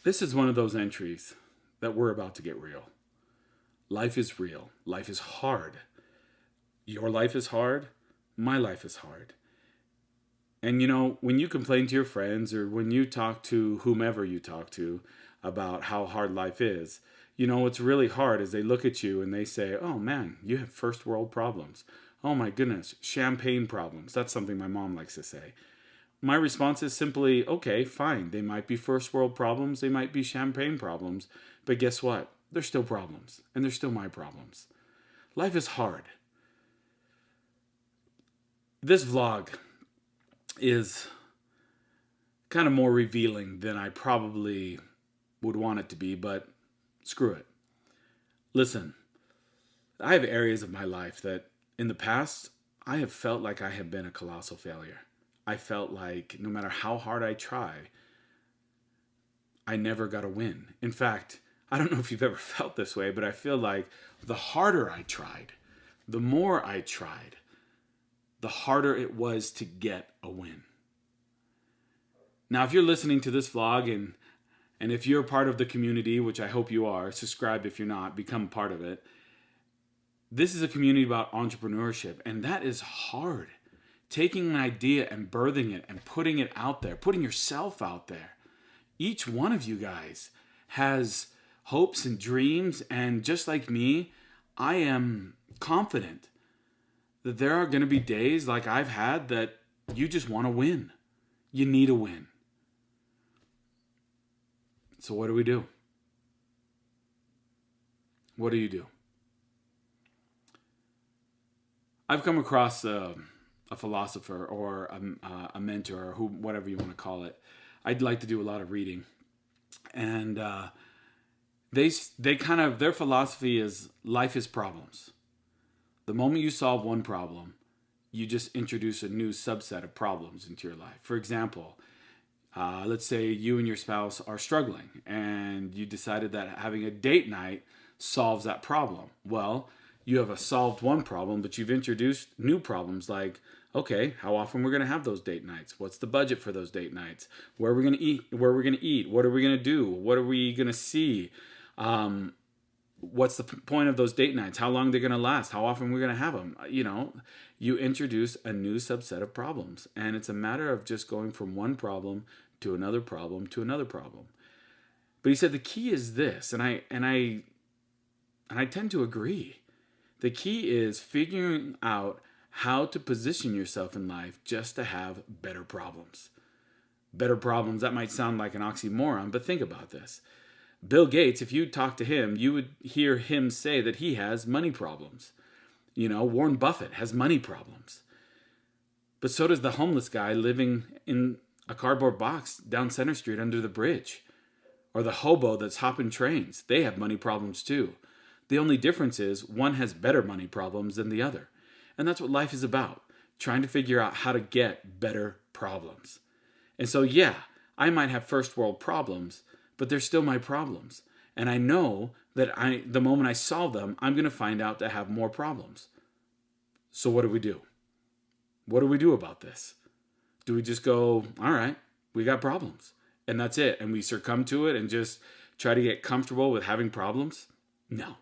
This is one of those entries that we're about to get real. Life is real. Life is hard. Your life is hard. My life is hard. And when you complain to your friends or when you talk to whomever you talk to about how hard life is, what's really hard is they look at you and they say, oh man, you have first world problems. Oh my goodness, champagne problems. That's something my mom likes to say. My response is simply, okay, fine. They might be first world problems. They might be champagne problems. But guess what? They're still problems. And they're still my problems. Life is hard. This vlog is kind of more revealing than I probably would want it to be, but screw it. Listen, I have areas of my life that in the past, I have felt like I have been a colossal failure. I felt like no matter how hard I try, I never got a win. In fact, I don't know if you've ever felt this way, but I feel like the harder I tried, the more I tried, the harder it was to get a win. Now, if you're listening to this vlog and if you're part of the community, which I hope you are, subscribe if you're not, become part of it. This is a community about entrepreneurship, and that is hard. Taking an idea and birthing it and putting it out there, putting yourself out there. Each one of you guys has hopes and dreams, and just like me, I am confident that there are going to be days like I've had that you just want to win. You need a win. So what do? What do you do? I've come across a philosopher or a mentor or whatever you want to call it. I'd like to do a lot of reading. And they kind of, their philosophy is life is problems. The moment you solve one problem, you just introduce a new subset of problems into your life. For example, let's say you and your spouse are struggling and you decided that having a date night solves that problem. Well, you have solved one problem, but you've introduced new problems like, okay, how often we're going to have those date nights? What's the budget for those date nights? Where are we going to eat? Where are we going to eat? What are we going to do? What are we going to see? What's the point of those date nights? How long they're going to last? How often we're going to have them? You introduce a new subset of problems, and it's a matter of just going from one problem to another problem to another problem. But he said the key is this, and I tend to agree. The key is figuring out how to position yourself in life just to have better problems. Better problems, that might sound like an oxymoron, but think about this. Bill Gates, if you talk to him, you would hear him say that he has money problems. Warren Buffett has money problems. But so does the homeless guy living in a cardboard box down Center Street under the bridge. Or the hobo that's hopping trains. They have money problems too. The only difference is one has better money problems than the other. And that's what life is about. Trying to figure out how to get better problems. And so, yeah, I might have first world problems, but they're still my problems. And I know that the moment I solve them, I'm going to find out to have more problems. So what do? What do we do about this? Do we just go, all right, we got problems, and that's it, and we succumb to it and just try to get comfortable with having problems? No.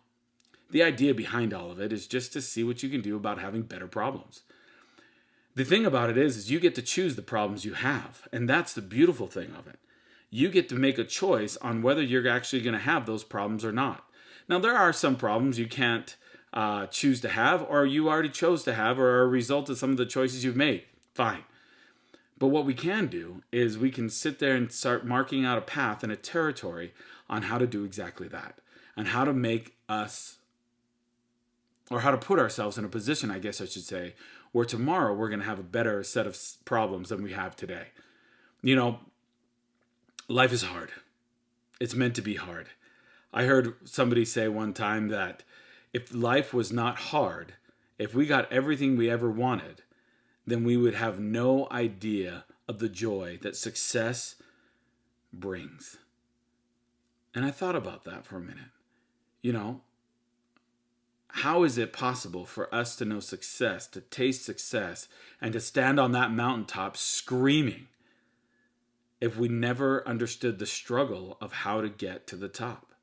The idea behind all of it is just to see what you can do about having better problems. The thing about it is you get to choose the problems you have, and that's the beautiful thing of it. You get to make a choice on whether you're actually going to have those problems or not. Now, there are some problems you can't choose to have, or you already chose to have, or are a result of some of the choices you've made. Fine. But what we can do is we can sit there and start marking out a path and a territory on how to do exactly that, and how to make us, or how to put ourselves in a position, I guess I should say, where tomorrow we're going to have a better set of problems than we have today. Life is hard. It's meant to be hard. I heard somebody say one time that if life was not hard, if we got everything we ever wanted, then we would have no idea of the joy that success brings. And I thought about that for a minute. How is it possible for us to know success, to taste success, and to stand on that mountaintop screaming if we never understood the struggle of how to get to the top.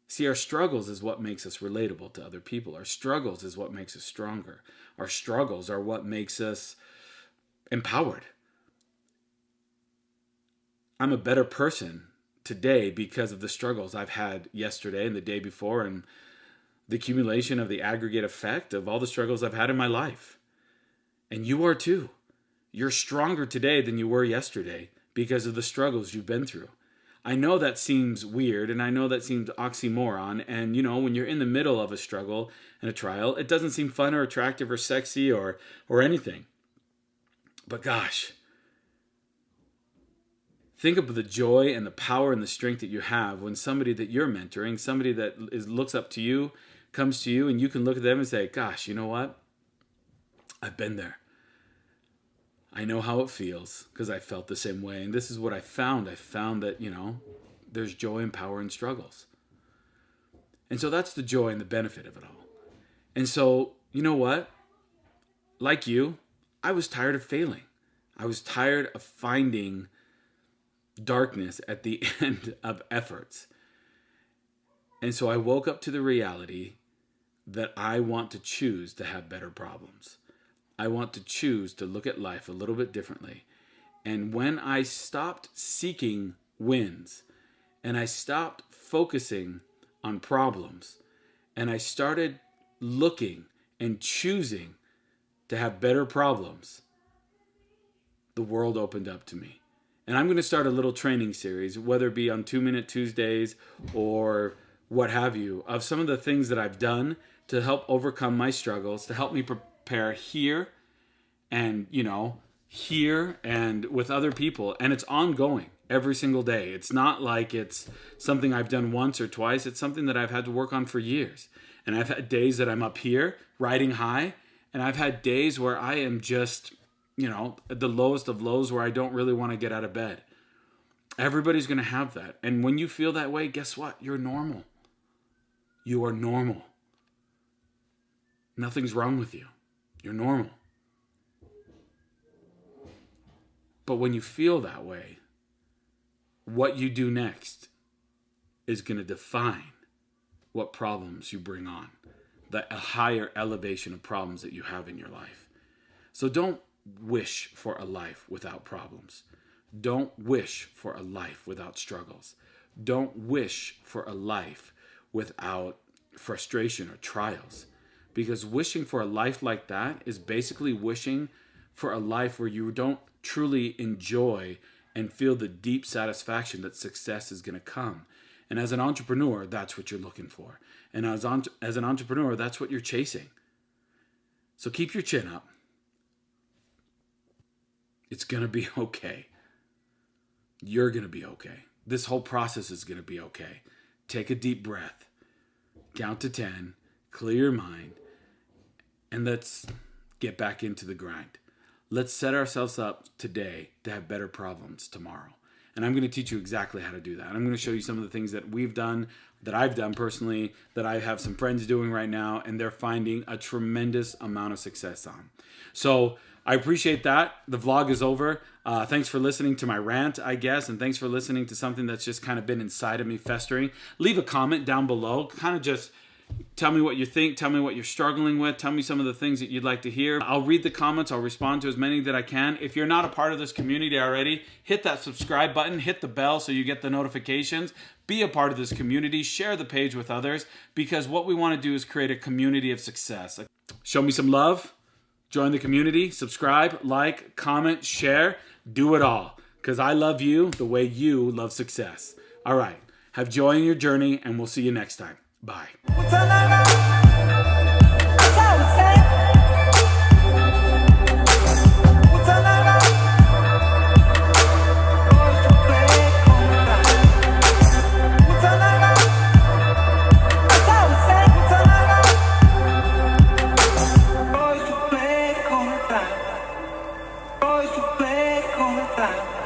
See, our struggles is what makes us relatable to other people. Our struggles is what makes us stronger. Our struggles are what makes us empowered. I'm a better person today because of the struggles I've had yesterday and the day before, and the accumulation of the aggregate effect of all the struggles I've had in my life. And you are too. You're stronger today than you were yesterday because of the struggles you've been through. I know that seems weird, and I know that seems oxymoron, and when you're in the middle of a struggle and a trial, it doesn't seem fun or attractive or sexy or anything. But gosh, think of the joy and the power and the strength that you have when somebody that you're mentoring, somebody that looks up to you, comes to you, and you can look at them and say, gosh, you know what? I've been there. I know how it feels because I felt the same way. And this is what I found. I found that, there's joy and power in struggles. And so that's the joy and the benefit of it all. And so, you know what? Like you, I was tired of failing. I was tired of finding darkness at the end of efforts. And so I woke up to the reality that I want to choose to have better problems. I want to choose to look at life a little bit differently. And when I stopped seeking wins and I stopped focusing on problems and I started looking and choosing to have better problems, the world opened up to me. And I'm going to start a little training series, whether it be on 2-Minute Tuesdays or what have you, of some of the things that I've done to help overcome my struggles, to help me prepare here and, here and with other people. And it's ongoing every single day. It's not like it's something I've done once or twice. It's something that I've had to work on for years. And I've had days that I'm up here riding high, and I've had days where I am just, at the lowest of lows where I don't really want to get out of bed. Everybody's going to have that. And when you feel that way, guess what? You're normal. You are normal. Nothing's wrong with you. You're normal. But when you feel that way, what you do next is going to define what problems you bring on, the higher elevation of problems that you have in your life. So don't wish for a life without problems. Don't wish for a life without struggles. Don't wish for a life without frustration or trials. Because wishing for a life like that is basically wishing for a life where you don't truly enjoy and feel the deep satisfaction that success is going to come. And as an entrepreneur, that's what you're looking for. And as an entrepreneur, that's what you're chasing. So keep your chin up. It's going to be okay. You're going to be okay. This whole process is going to be okay. Take a deep breath. Count to 10. Clear your mind. And let's get back into the grind. Let's set ourselves up today to have better problems tomorrow. And I'm going to teach you exactly how to do that. I'm going to show you some of the things that we've done, that I've done personally, that I have some friends doing right now, and they're finding a tremendous amount of success on. So I appreciate that. The vlog is over. Thanks for listening to my rant, I guess, and thanks for listening to something that's just kind of been inside of me festering. Leave a comment down below. Kind of just tell me what you think. Tell me what you're struggling with. Tell me some of the things that you'd like to hear. I'll read the comments. I'll respond to as many that I can. If you're not a part of this community already, hit that subscribe button. Hit the bell so you get the notifications. Be a part of this community. Share the page with others, because what we want to do is create a community of success. Show me some love. Join the community. Subscribe, like, comment, share. Do it all, because I love you the way you love success. All right. Have joy in your journey, and we'll see you next time. Bye. Voy a play con the time.